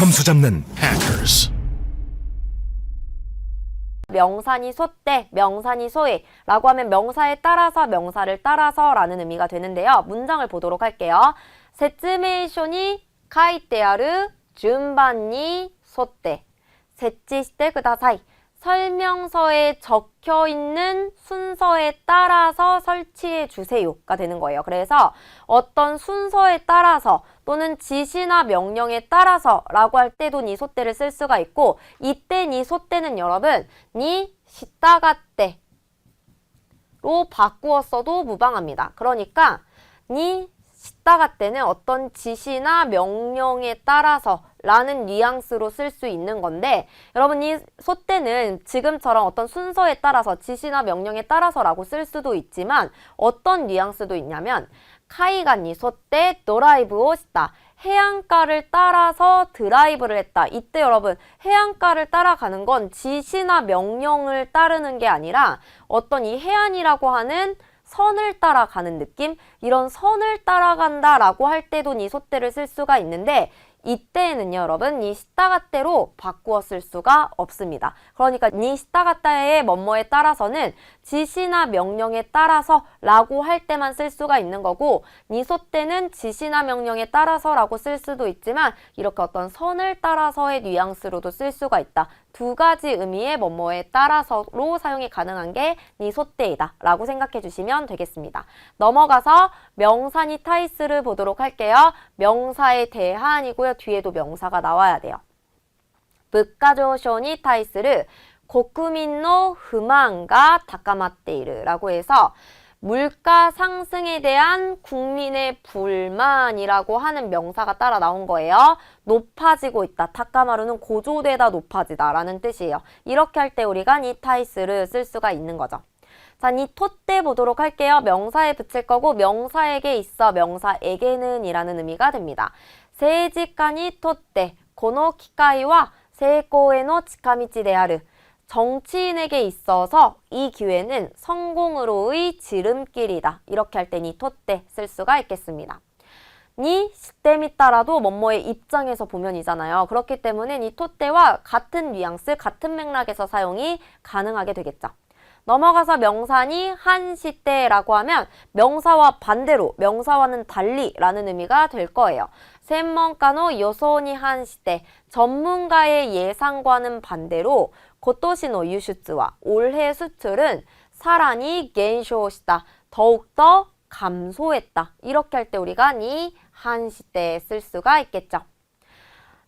점수 잡는 hackers. 명사니 소때, 명사니 소에 라고 하면 명사에 따라서, 명사를 따라서 라는 의미가 되는데요. 문장을 보도록 할게요. 세츠메이쇼니 카이테아르 준반니 소때 세치시테 쿠다사이. 설명서에 적혀 있는 순서에 따라서 설치해 주세요가 되는 거예요. 그래서 어떤 순서에 따라서 또는 지시나 명령에 따라서 라고 할 때도 니 소떼를 쓸 수가 있고, 이때 니 소떼는 여러분 니 시타가떼로 바꾸었어도 무방합니다. 그러니까 니 시타가떼는 어떤 지시나 명령에 따라서 라는 뉘앙스로 쓸 수 있는 건데, 여러분 이 소떼는 지금처럼 어떤 순서에 따라서 지시나 명령에 따라서 라고 쓸 수도 있지만 어떤 뉘앙스도 있냐면 카이가 니 소떼 드라이브をした. 해안가를 따라서 드라이브를 했다. 이때 여러분 해안가를 따라가는 건 지시나 명령을 따르는 게 아니라 어떤 이 해안이라고 하는 선을 따라가는 느낌? 이런 선을 따라간다 라고 할 때도 니 소떼를 쓸 수가 있는데, 이때에는요 여러분 니 시타가떼로 바꾸어 쓸 수가 없습니다. 그러니까 니 시타가떼의 뭐뭐에 따라서는 지시나 명령에 따라서 라고 할 때만 쓸 수가 있는 거고, 니 소떼는 지시나 명령에 따라서 라고 쓸 수도 있지만 이렇게 어떤 선을 따라서의 뉘앙스로도 쓸 수가 있다. 두 가지 의미의 뭐뭐에 따라서로 사용이 가능한 게 니 소떼이다 라고 생각해 주시면 되겠습니다. 넘어가서 명사니 타이스를 보도록 할게요. 명사의 대하안이고요. 뒤에도 명사가 나와야 돼요. 물가조쇼니 타이스를 고쿠민노 흐만가 다카마테이르라고 해서 물가 상승에 대한 국민의 불만이라고 하는 명사가 따라 나온 거예요. 높아지고 있다. 타카마루는 고조되다, 높아지다 라는 뜻이에요. 이렇게 할 때 우리가 니 타이스를 쓸 수가 있는 거죠. 자, 니 토떼 보도록 할게요. 명사에 붙일 거고 명사에게 있어, 명사에게는 이라는 의미가 됩니다. 세지카니 토떼 고노 기카이와 세이코에노 치카미치 데아르. 정치인에게 있어서 이 기회는 성공으로의 지름길이다. 이렇게 할 때 니 토떼 쓸 수가 있겠습니다. 니 시댐이 따라도 뭐뭐의 입장에서 보면이잖아요. 그렇기 때문에 니 토떼와 같은 뉘앙스, 같은 맥락에서 사용이 가능하게 되겠죠. 넘어가서 명사니 한 시대라고 하면 명사와 반대로, 명사와는 달리 라는 의미가 될 거예요.専門家の予想に한 시대, 전문가의 예상과는 반대로 고토시노 유슈츠와 올해 수출은 사란이 겐쇼시다. 더욱더 감소했다. 이렇게 할 때 우리가 니 한 시대에 쓸 수가 있겠죠.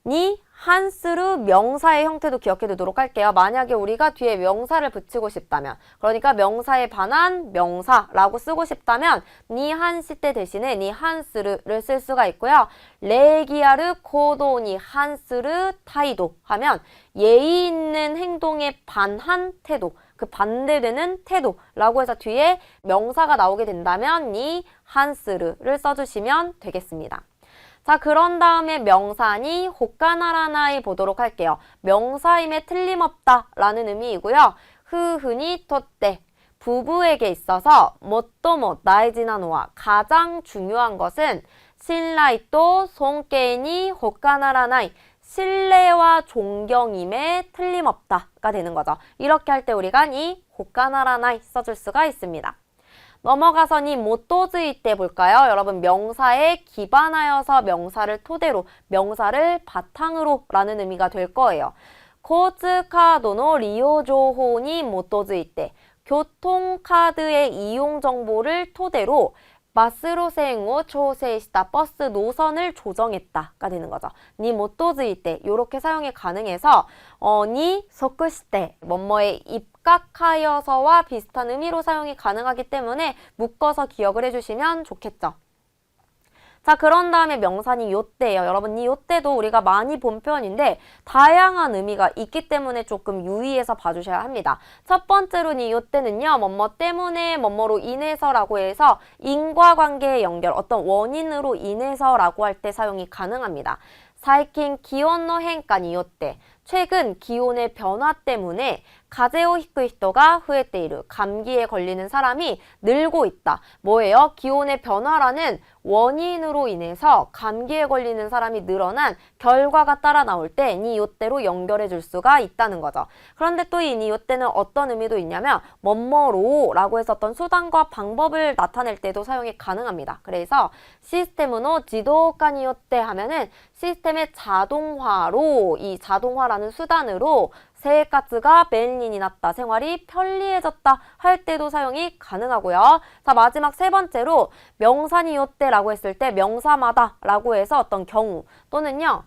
니 한스루 명사의 형태도 기억해 두도록 할게요. 만약에 우리가 뒤에 명사를 붙이고 싶다면, 그러니까 명사에 반한 명사라고 쓰고 싶다면 니 한시대 대신에 니 한스르를 쓸 수가 있고요. 레기아르 코도니 한스르 타이도 하면 예의 있는 행동에 반한 태도, 그 반대되는 태도라고 해서 뒤에 명사가 나오게 된다면 니 한스르를 써주시면 되겠습니다. 자, 그런 다음에 명사니 호카나라나이 보도록 할게요. 명사임에 틀림없다 라는 의미이고요. 흐흐니 토떼, 부부에게 있어서 모토모 다이지나노와 가장 중요한 것은 신라이또 손케니 호카나라나이, 신뢰와 존경임에 틀림없다가 되는 거죠. 이렇게 할 때 우리가 니 호카나라나이 써줄 수가 있습니다. 넘어가서 니 모토즈이 때 볼까요? 여러분 명사에 기반하여서 명사를 토대로, 명사를 바탕으로 라는 의미가 될 거예요. 고츠카도노 리오조호니 모토즈이 때, 교통카드의 이용 정보를 토대로 마스로세행오 초세시다, 버스 노선을 조정했다가 되는 거죠. 니 모토즈이 때 이렇게 사용이 가능해서 니 소쿠시테, 뭐뭐에 입각하여서와 비슷한 의미로 사용이 가능하기 때문에 묶어서 기억을 해주시면 좋겠죠. 자, 그런 다음에 명사니 요때예요. 여러분 이 요때도 우리가 많이 본 표현인데 다양한 의미가 있기 때문에 조금 유의해서 봐주셔야 합니다. 첫 번째로 이 요때는요, 뭐뭐 때문에, 뭐뭐로 인해서라고 해서 인과관계의 연결, 어떤 원인으로 인해서라고 할 때 사용이 가능합니다. 사이킨 기온의変化によって 최근 기온의 변화 때문에 가제오 히쿠이 히토가 후에테이루, 감기에 걸리는 사람이 늘고 있다. 뭐예요? 기온의 변화라는 원인으로 인해서 감기에 걸리는 사람이 늘어난 결과가 따라 나올 때 니 요때로 연결해 줄 수가 있다는 거죠. 그런데 또 이 니 요때는 어떤 의미도 있냐면 뭐뭐로라고 했었던 수단과 방법을 나타낼 때도 사용이 가능합니다. 그래서 시스템으로 지도가 니 요때 하면은 시스템의 자동화로, 이 자동화라는 수단으로 생活が 便利になった, 생활이 편리해졌다 할 때도 사용이 가능하고요. 자, 마지막 세 번째로 명사니 요때라고 했을 때 명사마다 라고 해서 어떤 경우 또는요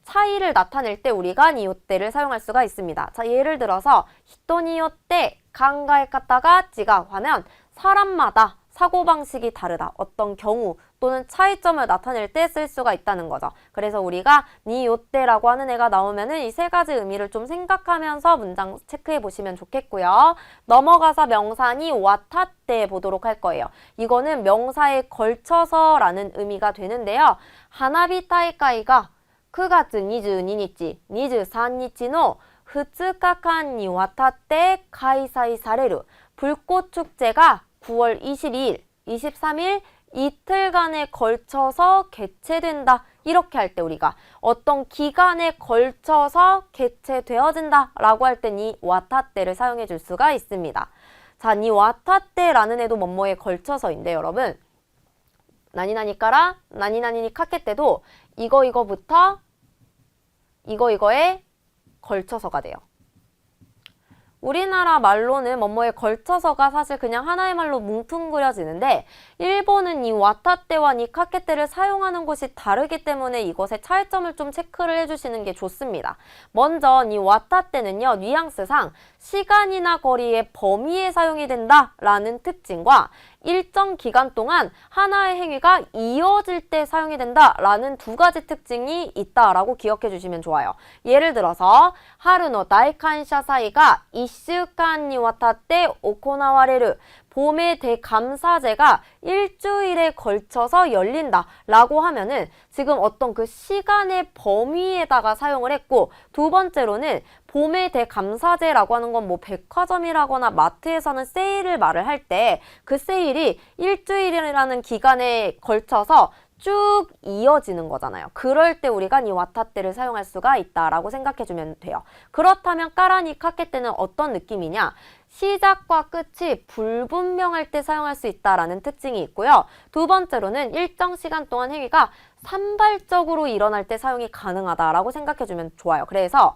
차이를 나타낼 때 우리가 니 요때를 사용할 수가 있습니다. 자, 예를 들어서 히토니 요때考え方が 違う하면 사람마다 사고방식이 다르다. 어떤 경우 또는 차이점을 나타낼 때 쓸 수가 있다는 거죠. 그래서 우리가 니 요때라고 하는 애가 나오면은 이 세 가지 의미를 좀 생각하면서 문장 체크해 보시면 좋겠고요. 넘어가서 명사니 와타때 보도록 할 거예요. 이거는 명사에 걸쳐서라는 의미가 되는데요. 하나비大会が 9月22日、23日の2日間にわたって開催される 불꽃 축제가 9월 22일, 23일 이틀간에 걸쳐서 개최된다. 이렇게 할 때 우리가 어떤 기간에 걸쳐서 개최되어진다 라고 할 때 니 와타때를 사용해 줄 수가 있습니다. 자, 니 와타때라는 애도 뭐뭐에 걸쳐서인데 여러분 나니나니까라 나니나니니 카케 때도 이거부터 이거에 걸쳐서가 돼요. 우리나라 말로는 뭐뭐에 걸쳐서가 사실 그냥 하나의 말로 뭉뚱그려지는데 일본은 이 와타때와 니 카케때를 사용하는 곳이 다르기 때문에 이것의 차이점을 좀 체크를 해주시는 게 좋습니다. 먼저 이 와타때는요 뉘앙스상 시간이나 거리의 범위에 사용이 된다라는 특징과 일정 기간 동안 하나의 행위가 이어질 때 사용이 된다라는 두 가지 특징이 있다라고 기억해 주시면 좋아요. 예를 들어서 하루노 다이칸샤 사이가 1週間にわたって行われる 봄의 대감사제가 일주일에 걸쳐서 열린다 라고 하면은 지금 어떤 그 시간의 범위에다가 사용을 했고 두 번째로는 봄의 대감사제라고 하는 건 뭐 백화점이라거나 마트에서는 세일을 말을 할 때 그 세일이 일주일이라는 기간에 걸쳐서 쭉 이어지는 거잖아요. 그럴 때 우리가 니 와타때를 사용할 수가 있다라고 생각해주면 돼요. 그렇다면 까라니 카케 때는 어떤 느낌이냐? 시작과 끝이 불분명할 때 사용할 수 있다라는 특징이 있고요. 두 번째로는 일정 시간 동안 행위가 산발적으로 일어날 때 사용이 가능하다라고 생각해주면 좋아요. 그래서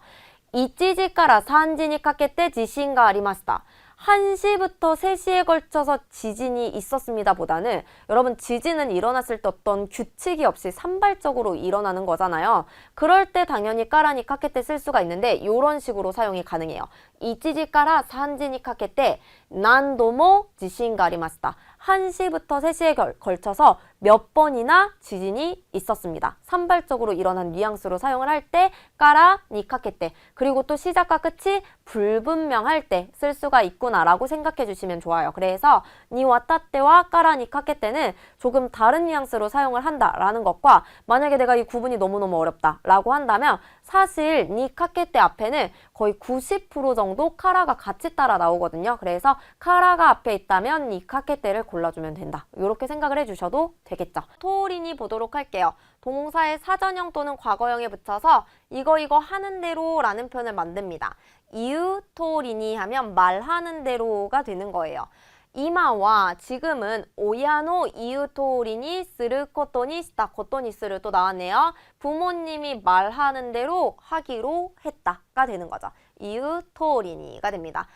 1지から3지にかけて地震がありました. 1시부터 3시에 걸쳐서 지진이 있었습니다 보다는 여러분 지진은 일어났을 때 어떤 규칙이 없이 산발적으로 일어나는 거잖아요. 그럴 때 당연히 까라니 카케 때 쓸 수가 있는데 이런 식으로 사용이 가능해요. 1지から3지にかけて何度も地震がありました. 1시부터 3시에 걸쳐서 몇 번이나 지진이 있었습니다. 산발적으로 일어난 뉘앙스로 사용을 할 때 까라 니카케 때 그리고 또 시작과 끝이 불분명할 때 쓸 수가 있구나라고 생각해 주시면 좋아요. 그래서 니 와타 때와 까라 니카케 때는 조금 다른 뉘앙스로 사용을 한다라는 것과 만약에 내가 이 구분이 너무너무 어렵다 라고 한다면 사실 니카케 때 앞에는 거의 90% 정도 카라가 같이 따라 나오거든요. 그래서 카라가 앞에 있다면 니카케 때를 골라주면 된다. 이렇게 생각을 해주셔도 되겠죠. 토린이 보도록 할게요. 동사의 사전형 또는 과거형에 붙여서 이거 하는 대로 라는 표현을 만듭니다. 이유 토린이 하면 말하는 대로가 되는 거예요. 이마와 지금은 오야노 이유 토린이 쓰르 코토니 시타 코토니 쓰르 또 나왔네요. 부모님이 말하는 대로 하기로 했다가 되는 거죠. 이유 토린이가 됩니다.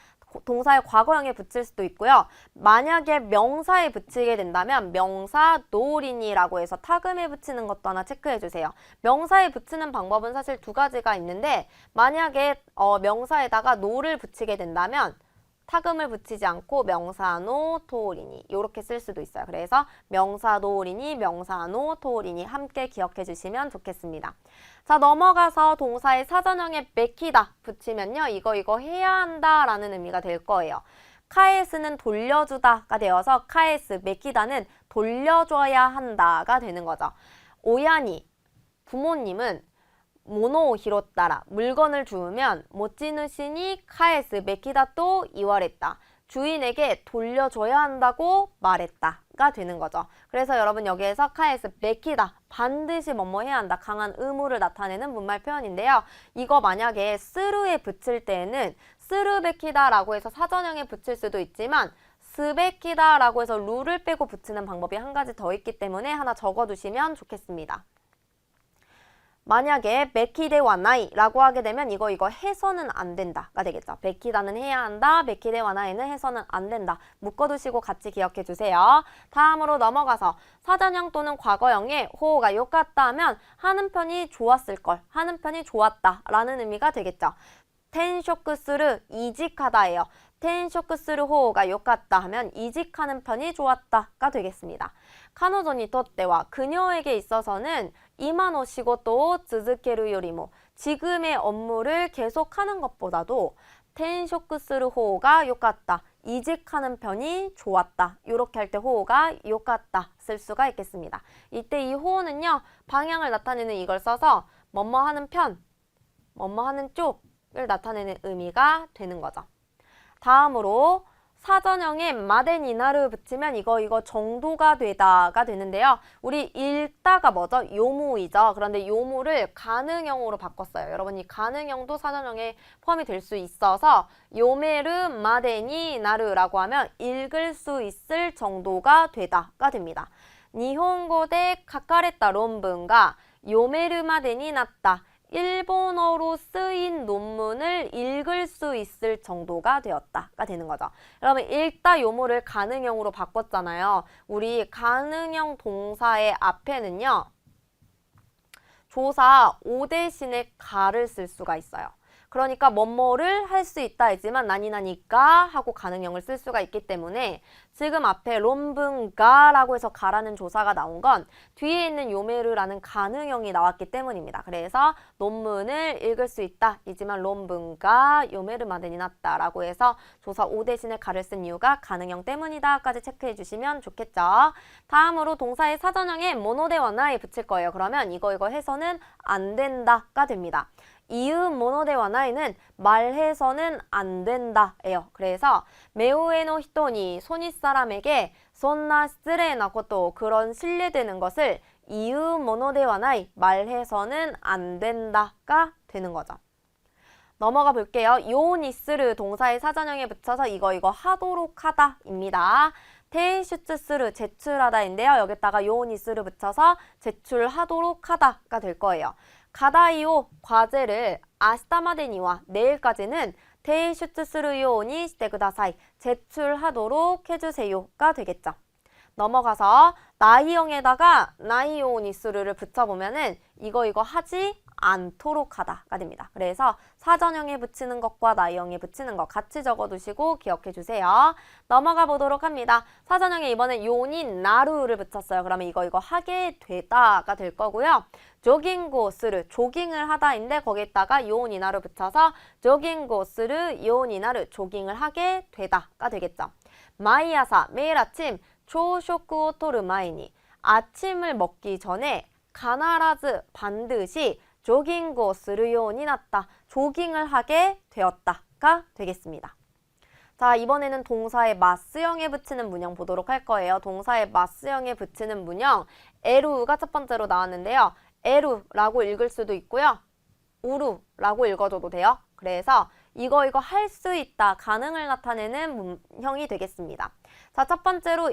동사의 과거형에 붙일 수도 있고요. 만약에 명사에 붙이게 된다면 명사 노린이라고 해서 타금에 붙이는 것도 하나 체크해 주세요. 명사에 붙이는 방법은 사실 두 가지가 있는데 만약에 명사에다가 노를 붙이게 된다면 타금을 붙이지 않고 명사노 토리니 이렇게 쓸 수도 있어요. 그래서 명사노리니 명사노 토리니 함께 기억해 주시면 좋겠습니다. 자, 넘어가서 동사의 사전형에 베키다 붙이면요. 이거 해야 한다 라는 의미가 될 거예요. 카에스는 돌려주다가 되어서 카에스, 베키다는 돌려줘야 한다가 되는 거죠. 오야니, 부모님은 모노 히로따라 물건을 주우면 모찌누시니 카에스 베키다 또 이월했다. 주인에게 돌려줘야 한다고 말했다가 되는 거죠. 그래서 여러분 여기에서 카에스 베키다 반드시 뭐뭐 해야 한다. 강한 의무를 나타내는 문말 표현인데요. 이거 만약에 스루에 붙일 때에는 스루베키다라고 해서 사전형에 붙일 수도 있지만 스베키다라고 해서 루를 빼고 붙이는 방법이 한 가지 더 있기 때문에 하나 적어두시면 좋겠습니다. 만약에 베키데와 나이라고 하게 되면 이거 해서는 안 된다가 되겠죠. 베키다는 해야 한다. 베키데와 나이는 해서는 안 된다. 묶어두시고 같이 기억해 주세요. 다음으로 넘어가서 사전형 또는 과거형에 호가 요같다 하면 하는 편이 좋았을 걸, 하는 편이 좋았다라는 의미가 되겠죠. 텐쇼크스르 이직하다예요. 텐쇼크스르 호가 요같다 하면 이직하는 편이 좋았다가 되겠습니다. 카노조니 또때와 그녀에게 있어서는 이마노 시고토 즈즈케루 요리모 지금의 업무를 계속하는 것보다도 텐쇼크스르 호가 요같다 이직하는 편이 좋았다 이렇게 할 때 호가 요같다 쓸 수가 있겠습니다. 이때 이 호는요 방향을 나타내는 이걸 써서 뭐뭐 하는 편, 뭐뭐 하는 쪽을 나타내는 의미가 되는 거죠. 다음으로 사전형에 마데니나를 붙이면 이거 정도가 되다가 되는데요. 우리 읽다가 뭐죠? 요무이죠. 그런데 요무를 가능형으로 바꿨어요. 여러분 이 가능형도 사전형에 포함이 될 수 있어서 요메르 마데니나르라고 하면 읽을 수 있을 정도가 되다가 됩니다. 니혼고대 카카레타 론분가 요메르 마데니 났다. 일본어로 쓰인 논문을 읽을 수 있을 정도가 되었다가 되는 거죠. 여러분 읽다 요모를 가능형으로 바꿨잖아요. 우리 가능형 동사의 앞에는요. 조사 오 대신에 가를 쓸 수가 있어요. 그러니까 뭐뭐를 할 수 있다 했지만 나니나니까 하고 가능형을 쓸 수가 있기 때문에 지금 앞에 론분가라고 해서 가라는 조사가 나온 건 뒤에 있는 요메르라는 가능형이 나왔기 때문입니다. 그래서 논문을 읽을 수 있다 이지만 론분가 요메르 마데니 났다라고 해서 조사 오 대신에 가를 쓴 이유가 가능형 때문이다까지 체크해 주시면 좋겠죠. 다음으로 동사의 사전형에 모노데와 나에 붙일 거예요. 그러면 이거 해서는 안 된다가 됩니다. 이음 모노데와 나이는 말해서는 안 된다예요. 그래서 메우에노 히토니 손윗 사람에게 손나 스레나 것도 그런 신뢰되는 것을 이음 모노데와 나이 말해서는 안 된다가 되는 거죠. 넘어가 볼게요. 요니스르 동사의 사전형에 붙여서 이거 하도록 하다입니다. 테이슈츠스르 제출하다인데요. 여기다가 요니스르 붙여서 제출하도록 하다가 될 거예요. 가다이오 과제를 아시타마데니와 내일까지는 테이슈츠스르 요니 시테쿠다사이 제출하도록 해주세요가 되겠죠. 넘어가서 나이형에다가 나이오니스르를 붙여보면은 이거 하지 않도록 하다가 됩니다. 그래서 사전형에 붙이는 것과 나이형에 붙이는 것 같이 적어두시고 기억해 주세요. 넘어가 보도록 합니다. 사전형에 이번에 요니 나루를 붙였어요. 그러면 이거 하게 되다가 될 거고요. 조깅고 스르 조깅을 하다인데 거기에다가 요니 나루 붙여서 조깅고 스르 요니 나루 조깅을 하게 되다가 되겠죠. 마이아사 매일 아침 초쇼쿠오 토르 마이니 아침을 먹기 전에 가나라즈 반드시 조깅고 스르요니 났다. 조깅을 하게 되었다가 되겠습니다. 자, 이번에는 동사의 마스형에 붙이는 문형 보도록 할 거예요. 동사의 마스형에 붙이는 문형 에루가 첫 번째로 나왔는데요. 에루라고 읽을 수도 있고요. 우루라고 읽어줘도 돼요. 그래서 이거 할 수 있다, 가능을 나타내는 문형이 되겠습니다. 자, 첫 번째로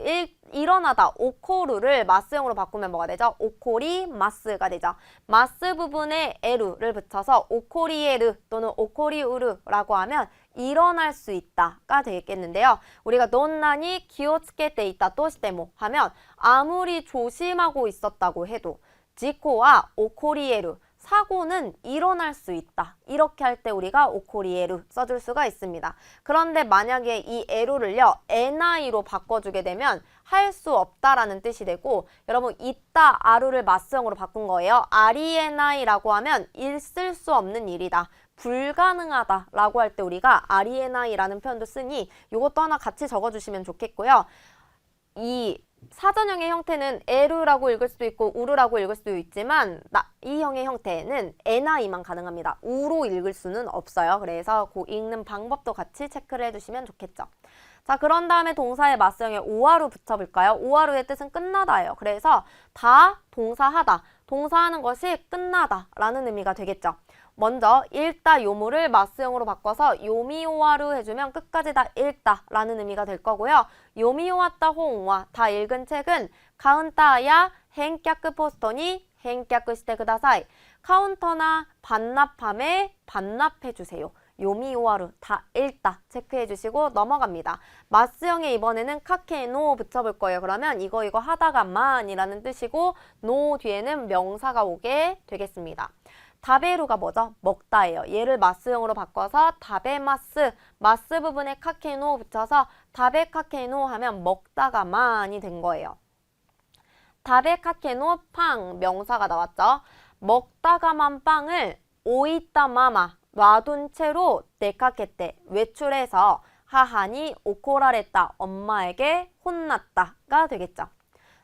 일어나다, 오코루를 마스형으로 바꾸면 뭐가 되죠? 오코리 마스가 되죠. 마스 부분에 에루를 붙여서 오코리에르 또는 오코리우르라고 하면 일어날 수 있다가 되겠는데요. 우리가 논난이 기오츠케테 있다 또시테모 하면 아무리 조심하고 있었다고 해도 지코와 오코리에르 사고는 일어날 수 있다. 이렇게 할 때 우리가 오코리에루 써줄 수가 있습니다. 그런데 만약에 이 에루를요, 에나이로 바꿔주게 되면 할 수 없다라는 뜻이 되고, 여러분 있다, 아루를 마스형으로 바꾼 거예요. 아리에나이라고 하면 있을 수 없는 일이다. 불가능하다 라고 할 때 우리가 아리에나이라는 표현도 쓰니 이것도 하나 같이 적어주시면 좋겠고요. 이 사전형의 형태는 에르라고 읽을 수도 있고 우르라고 읽을 수도 있지만 이 형의 형태는 에나 이만 가능합니다. 우로 읽을 수는 없어요. 그래서 그 읽는 방법도 같이 체크를 해주시면 좋겠죠. 자, 그런 다음에 동사의 맞수형에 오하루 붙여볼까요? 오하루의 뜻은 끝나다예요. 그래서 다 동사하다, 동사하는 것이 끝나다 라는 의미가 되겠죠. 먼저 읽다 요무를 맞수형으로 바꿔서 요미오하루 해주면 끝까지 다 읽다 라는 의미가 될 거고요. 요미오왔다 호응와 다 읽은 책은 카운터야 헨캬크 포스터니 헨캬크 시테 쿠다사이. 카운터나 반납함에 반납해주세요. 요미오하루 다 읽다 체크해주시고 넘어갑니다. 맞수형에 이번에는 카케노 붙여볼 거예요. 그러면 이거 하다가만이라는 뜻이고 노 뒤에는 명사가 오게 되겠습니다. 다베루가 뭐죠? 먹다예요. 얘를 맞수형으로 바꿔서 다베마스, 마스 부분에 카케노 붙여서 다베카케노 하면 먹다가만이 된 거예요. 다베카케노 빵 명사가 나왔죠. 먹다가만 빵을 오이따마마 놔둔 채로 데카케테 외출해서 하하니 오코라레타 엄마에게 혼났다가 되겠죠.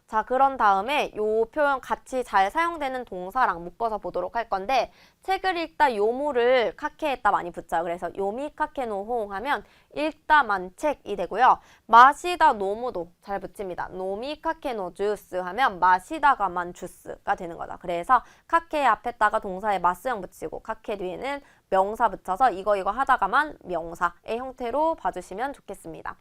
자, 그런 다음에 요 표현 같이 잘 사용되는 동사랑 묶어서 보도록 할 건데 책을 읽다 요무를 카케에다 많이 붙여요. 그래서 요미 카케노 호응하면 읽다만 책이 되고요. 마시다 노무도 잘 붙입니다. 노미 카케노 주스 하면 마시다가만 주스가 되는 거죠. 그래서 카케 앞에다가 동사의 맞수형 붙이고 카케 뒤에는 명사 붙여서 이거 하다가만 명사의 형태로 봐주시면 좋겠습니다.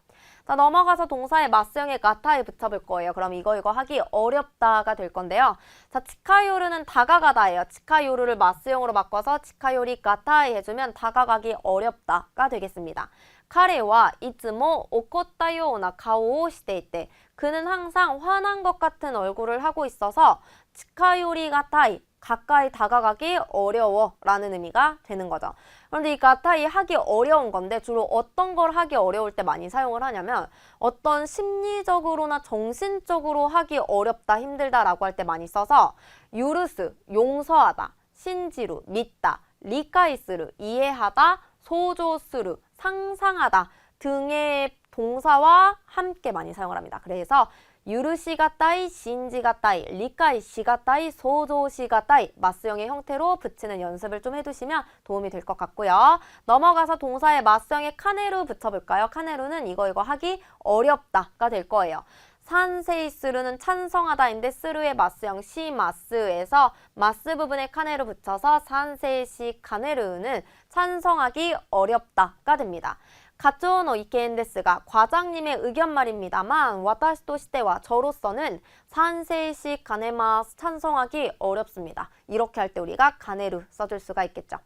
자, 넘어가서 동사의 맞수형에 가타이 붙여볼 거예요. 그럼 이거 하기 어렵다가 될 건데요. 자, 치카요르는 다가가다예요. 치카요르를 맞수형으로 바꿔서 치카요리 가타이 해주면 다가가기 어렵다가 되겠습니다. 카레와 이츠모 오코타 요나 카오오 시테이테. 그는 항상 화난 것 같은 얼굴을 하고 있어서 치카요리 가타이 가까이 다가가기 어려워 라는 의미가 되는 거죠. 그런데 이 가타이 하기 어려운 건데 주로 어떤 걸 하기 어려울 때 많이 사용을 하냐면 어떤 심리적으로나 정신적으로 하기 어렵다, 힘들다 라고 할 때 많이 써서 유르스, 용서하다, 신지루, 믿다, 리카이스르, 이해하다, 소조스르, 상상하다 등의 동사와 함께 많이 사용을 합니다. 그래서 유르시가따이, 신지가따이, 리카이시가따이, 소조시가따이 맞수형의 형태로 붙이는 연습을 좀 해두시면 도움이 될 것 같고요. 넘어가서 동사의 맞수형에 카네루 붙여볼까요? 카네루는 이거 하기 어렵다가 될 거예요. 산세이스루는 찬성하다인데 스루의 맞수형 시마스에서 마스 부분에 카네루 붙여서 산세이시 카네루는 찬성하기 어렵다가 됩니다. 가쪼노 이케엔데스가 과장님의 의견 말입니다만 와타시 또시테와 저로서는 산세이시 가네마스 찬성하기 어렵습니다. 이렇게 할 때 우리가 가네루 써줄 수가 있겠죠.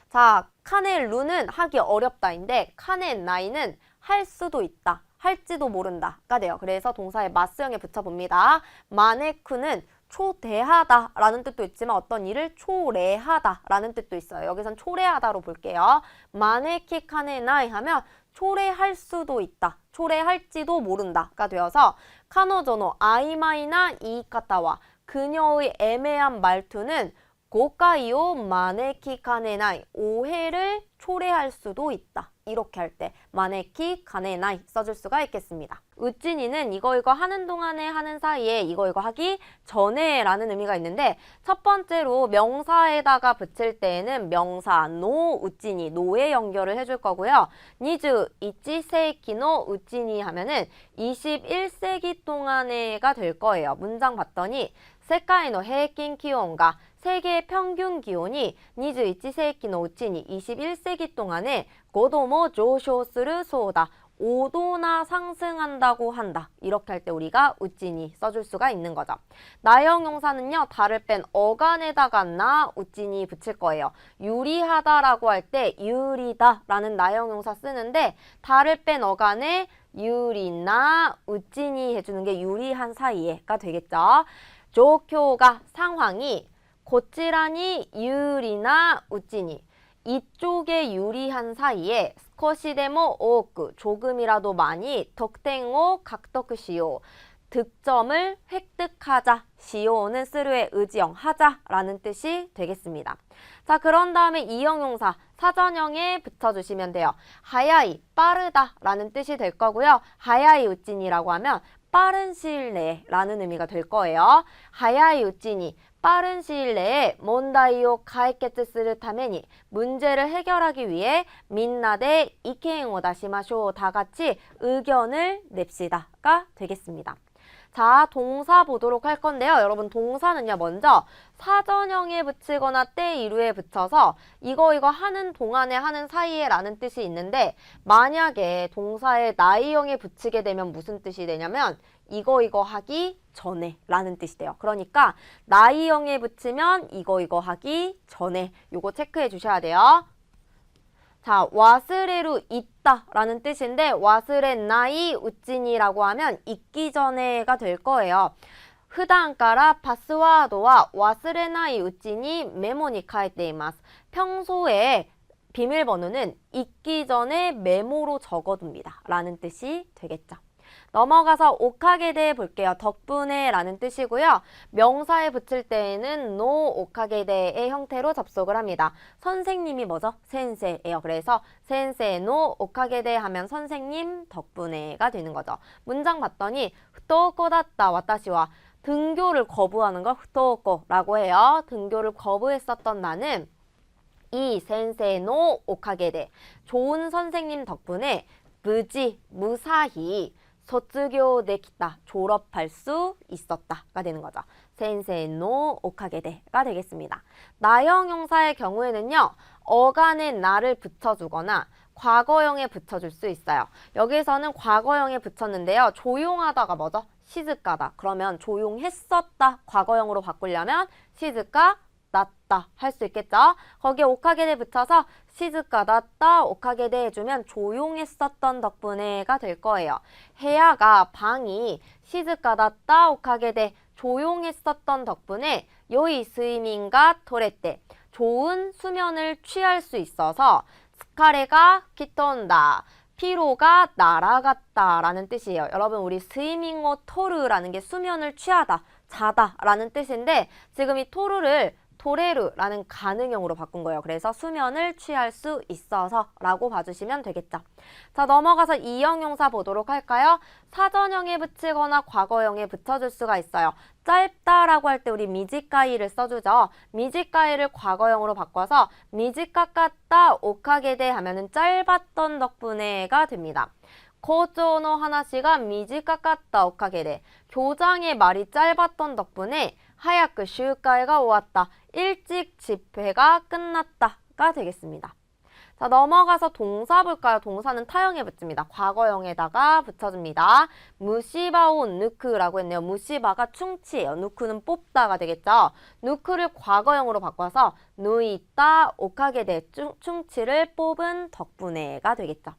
자, 카네루는 하기 어렵다인데 카네나이는 할 수도 있다, 할지도 모른다가 돼요. 그래서 동사의 맞수형에 붙여봅니다. 마네쿠는 초대하다 라는 뜻도 있지만 어떤 일을 초래하다 라는 뜻도 있어요. 여기선 초래하다로 볼게요. 마네키 카네나이 하면 초래할 수도 있다, 초래할지도 모른다가 되어서 카노조노 아이마이나 이이카타와 그녀의 애매한 말투는 고카이오 마네키 카네나이 오해를 초래할 수도 있다. 이렇게 할 때 마네키 카네나이 써줄 수가 있겠습니다. 우찌니는 이거 하는 동안에 하는 사이에 이거 하기 전에 라는 의미가 있는데 첫 번째로 명사에다가 붙일 때에는 명사 노 우찌니 노에 연결을 해줄 거고요. 21세기노 우찌니 하면은 21세기 동안에가 될 거예요. 문장 봤더니 세카이노 헤이킨 기온가 세계 평균 기온이 21세기의 우찌니 21세기 동안에 5도모 조쇼스를 소다 5도나 상승한다고 한다. 이렇게 할 때 우리가 우찌니 써줄 수가 있는 거죠. 나형용사는요. 다를 뺀 어간에다가 나 우찌니 붙일 거예요. 유리하다라고 할 때 유리다 라는 나형용사 쓰는데 다를 뺀 어간에 유리나 우찌니 해주는 게 유리한 사이에가 되겠죠. 조교가 상황이 고치라니 유리나 우찌니 이쪽에 유리한 사이에 스코시데모 오크 조금이라도 많이 덕탱오 각덕시오 득점을 획득하자 시오는 스루의 의지형 하자라는 뜻이 되겠습니다. 자, 그런 다음에 이형용사 사전형에 붙여주시면 돼요. 하야이 빠르다 라는 뜻이 될 거고요. 하야이 우찌니라고 하면 빠른 시일 내에 라는 의미가 될 거예요. 하야이 우찌니 빠른 시일 내에 문제を解決するために 문제를 해결하기 위해 민나데 이케인을 다시마쇼 다 같이 의견을 냅시다가 되겠습니다. 자, 동사 보도록 할 건데요. 여러분 동사는요. 먼저 사전형에 붙이거나 때 이루에 붙여서 이거 하는 동안에 하는 사이에 라는 뜻이 있는데 만약에 동사에 나이형에 붙이게 되면 무슨 뜻이 되냐면 이거 하기 전에 라는 뜻이 돼요. 그러니까 나이형에 붙이면 이거 하기 전에 요거 체크해 주셔야 돼요. 자, 와스레루 있다 라는 뜻인데 와스레나이 우찌니라고 하면 잊기 전에가 될 거예요. 후단가라 파스와드와 와스레나이 우찌니 메모니 카에테이마스. 평소에 비밀번호는 잊기 전에 메모로 적어둡니다 라는 뜻이 되겠죠. 넘어가서 오카게데 볼게요. 덕분에 라는 뜻이고요. 명사에 붙일 때에는 노 오카게데의 형태로 접속을 합니다. 선생님이 뭐죠? 센세예요. 그래서 센세 노 오카게데 하면 선생님 덕분에가 되는 거죠. 문장 봤더니 후토코다tta 와타시와 등교를 거부하는 걸 후토코라고 해요. 등교를 거부했었던 나는 이 센세노 오카게데 좋은 선생님 덕분에 무사히卒業できた 졸업할 수 있었다가 되는 거죠. 센세노 오카게데가 되겠습니다. 나형 형사의 경우에는요. 어간에 나를 붙여주거나 과거형에 붙여줄 수 있어요. 여기서는 과거형에 붙였는데요. 조용하다가 뭐죠? 시즈까다. 그러면 조용했었다. 과거형으로 바꾸려면 시즈까 났다 할 수 있겠죠. 거기에 오카게데 붙여서 시즈까다다 오카게데 해주면 조용했었던 덕분에가 될 거예요. 해야가 방이 시즈까다다 오카게데 조용했었던 덕분에 요이 스이민가 토레때 좋은 수면을 취할 수 있어서 스카레가 키톤다 피로가 날아갔다 라는 뜻이에요. 여러분 우리 스이밍오 토르라는 게 수면을 취하다 자다 라는 뜻인데 지금 이 토르를 도레루라는 가능형으로 바꾼 거예요. 그래서 수면을 취할 수 있어서 라고 봐주시면 되겠죠. 자, 넘어가서 이형용사 보도록 할까요? 사전형에 붙이거나 과거형에 붙여줄 수가 있어요. 짧다라고 할 때 우리 미지까이를 써주죠. 미지까이를 과거형으로 바꿔서 미지까까따 오카게데 하면은 짧았던 덕분에가 됩니다. 고조노 하나씨가 미지까까따 오카게데 교장의 말이 짧았던 덕분에 하야크 슈카이가 오왔다. 일찍 집회가 끝났다가 되겠습니다. 자, 넘어가서 동사 볼까요? 동사는 타형에 붙습니다. 과거형에다가 붙여줍니다. 무시바오 누크라고 했네요. 무시바가 충치예요. 누크는 뽑다가 되겠죠. 누크를 과거형으로 바꿔서 누이따 오카게데 충치를 뽑은 덕분에가 되겠죠.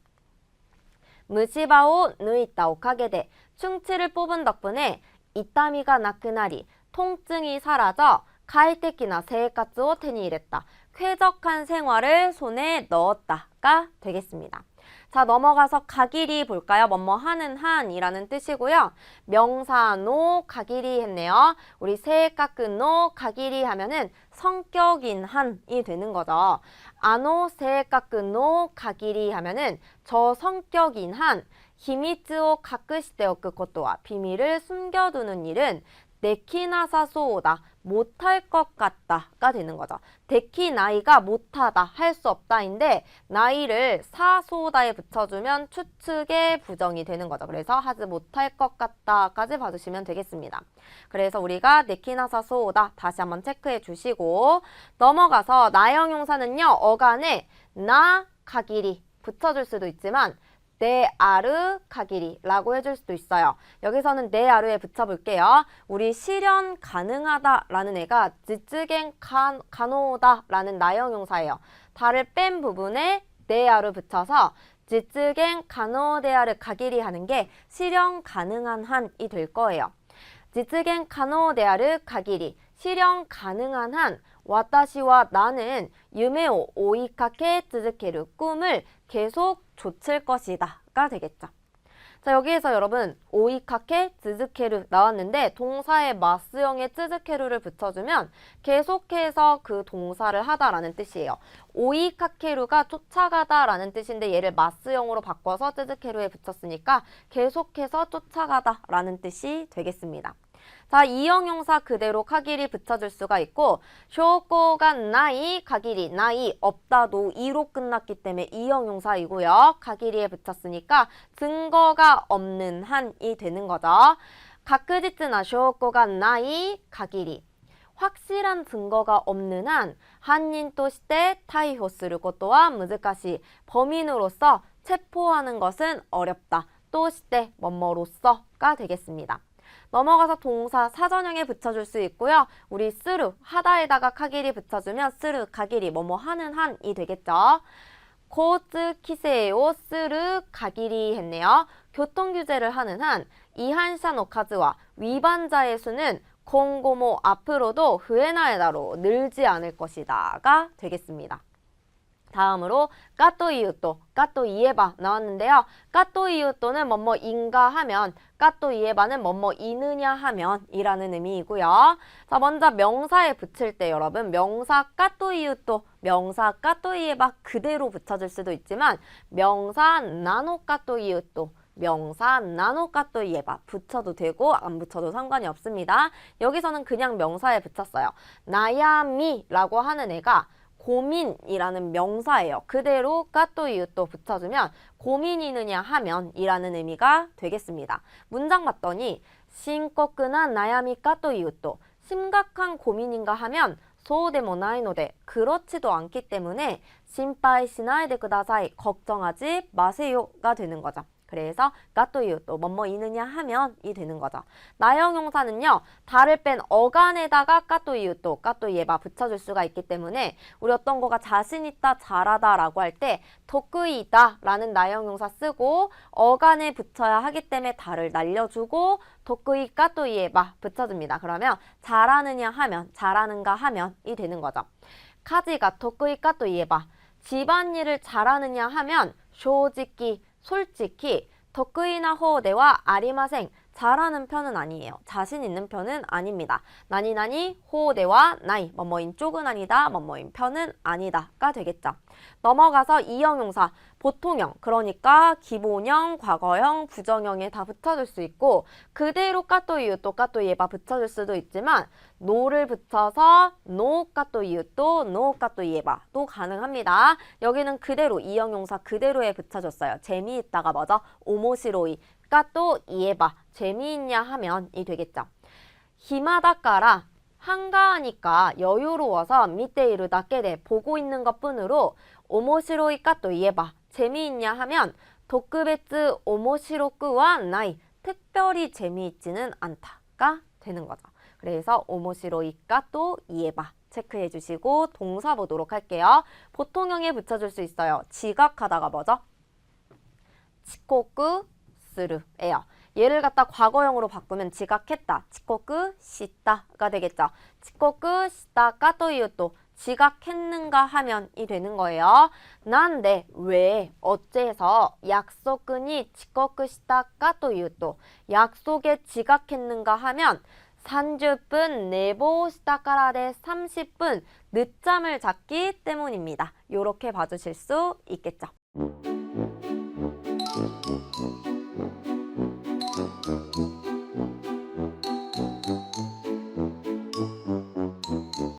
무시바오 누이따 오카게데 충치를 뽑은 덕분에 이타미가 나쿠나리 통증이 사라져 가이테키나 세이카츠오 테니이랬다. 쾌적한 생활을 손에 넣었다가 되겠습니다. 자, 넘어가서 가기리 볼까요? 뭐뭐 하는 한이라는 뜻이고요. 명사 노 가기리 했네요. 우리 세이카쿠 노 가기리 하면은 성격인 한이 되는 거죠. 아노 세이카쿠 노 가기리 하면은 저 성격인 한 히미츠오 가쿠시테 오쿠 코토와 비밀을 숨겨두는 일은 데키나사소오다 못할 것 같다가 되는 거죠. 데키나이가 못하다 할 수 없다인데 나이를 사소다에 붙여주면 추측의 부정이 되는 거죠. 그래서 하지 못할 것 같다까지 봐주시면 되겠습니다. 그래서 우리가 데키나사소오다 다시 한번 체크해 주시고 넘어가서 나형용사는요. 어간에 나 가기리 붙여줄 수도 있지만 네 아르 가기리라고 해줄 수도 있어요. 여기서는 네 아르에 붙여볼게요. 우리 실현 가능하다라는 애가 지쯔겐 가노다라는 나형용사예요. 다를 뺀 부분에 네 아르 붙여서 지쯔겐 가노데아르 가기리 하는 게 실현 가능한 한이 될 거예요. 지쯔겐 가노데아르 가기리 실현 가능한 한 와타시와 나는 유메오 오이카케 쯔즈케르 꿈을 계속 좇을 것이다 가 되겠죠. 자, 자, 여기에서 여러분 오이카케 즈즈케루 나왔는데 동사에 마스형의 즈즈케루를 붙여주면 계속해서 그 동사를 하다라는 뜻이에요. 오이카케루가 쫓아가다라는 뜻인데 얘를 마스형으로 바꿔서 즈즈케루에 붙였으니까 계속해서 쫓아가다라는 뜻이 되겠습니다. 자, 이형용사 그대로 카기리 붙여줄 수가 있고 쇼코가 나이, 카기리, 나이, 없다도 이로 끝났기 때문에 이형용사이고요. 카기리에 붙였으니까 증거가 없는 한이 되는 거죠. 가크지츠나 쇼코가 나이, 카기리. 확실한 증거가 없는 한 한인として逮捕することは難しい. 범인으로서 체포하는 것은 어렵다. として 뭐뭐로서가 되겠습니다. 넘어가서 동사 사전형에 붙여줄 수 있고요. 우리 쓰루 하다에다가 카기리 붙여주면 쓰루 카기리 뭐뭐 하는 한이 되겠죠. 고츠 키세오 쓰루 카기리 했네요. 교통규제를 하는 한 이한샤노 카즈와 위반자의 수는 공고모 앞으로도 후에나에다로 늘지 않을 것이다가 되겠습니다. 다음으로 까또 이유또, 까또 이에바 나왔는데요. 까또 이유또는 뭐뭐인가 하면, 까또 이에바는 뭐뭐이느냐 하면 이라는 의미이고요. 자, 먼저 명사에 붙일 때 여러분 명사 까또 이유또, 명사 까또 이에바 그대로 붙여줄 수도 있지만 명사 나노 까또 이유또, 명사 나노 까또 이에바 붙여도 되고 안 붙여도 상관이 없습니다. 여기서는 그냥 명사에 붙였어요. 나야미라고 하는 애가 고민이라는 명사예요. 그대로 까또 이유또 붙여주면 고민이느냐 하면 이라는 의미가 되겠습니다. 문장 봤더니 심각한 나야미 까또 이유또 심각한 고민인가 하면 소데모 나이노데 그렇지도 않기 때문에心配しないでください걱정하지 마세요가 되는 거죠. 그래서 까또 이유또 뭐뭐이느냐 하면 이 되는 거죠. 나형용사는요. 다를 뺀 어간에다가 까또 이유또, 까또 이에바 붙여줄 수가 있기 때문에 우리 어떤 거가 자신 있다, 잘하다 라고 할 때 도쿠이다 라는 나형용사 쓰고 어간에 붙여야 하기 때문에 다를 날려주고 도쿠이 까또 이에바 붙여줍니다. 그러면 잘하느냐 하면, 잘하는가 하면 이 되는 거죠. 카지가 도쿠이 까또 이에바 집안일을 잘하느냐 하면 쇼지키 솔직히 덕구이나 호대와 아리마생 잘하는 편은 아니에요. 자신 있는 편은 아닙니다. 나니나니 호대와 나이 뭐뭐인 쪽은 아니다. 뭐뭐인 편은 아니다가 되겠죠. 넘어가서 이형용사 보통형 그러니까 기본형, 과거형, 부정형에 다 붙여줄 수 있고 그대로 까또 이유또 까또 이에바 붙여줄 수도 있지만 노를 붙여서 노 까또 이유또 노 까또 이에바도 가능합니다. 여기는 그대로 이형용사 그대로에 붙여줬어요. 재미있다가 뭐죠? 오모시로이 까또 이에바 재미있냐 하면 이 되겠죠. 히마다까라 한가하니까 여유로워서 밑에이루 닦게 보고 있는 것뿐으로 오모시로이 까또 이에바 재미있냐 하면 도쿠베츠 오모시로쿠와 나이 특별히 재미있지는 않다가 되는 거죠. 그래서 오모시로이 까또 이에바 체크해 주시고 동사 보도록 할게요. 보통형에 붙여줄 수 있어요. 지각하다가 뭐죠? 치코쿠 스루예요. 얘를 갖다 과거형으로 바꾸면 지각했다. 치코쿠 시다가 되겠죠. 치코쿠 시다 까또 이유또 지각했는가 하면 이 되는 거예요. 난데 왜 어째서 약속은이 치코쿠 시다 까또 이유또 약속에 지각했는가 하면 30분 내보 시다까라데 30분 늦잠을 잤기 때문입니다. 이렇게 봐주실 수 있겠죠.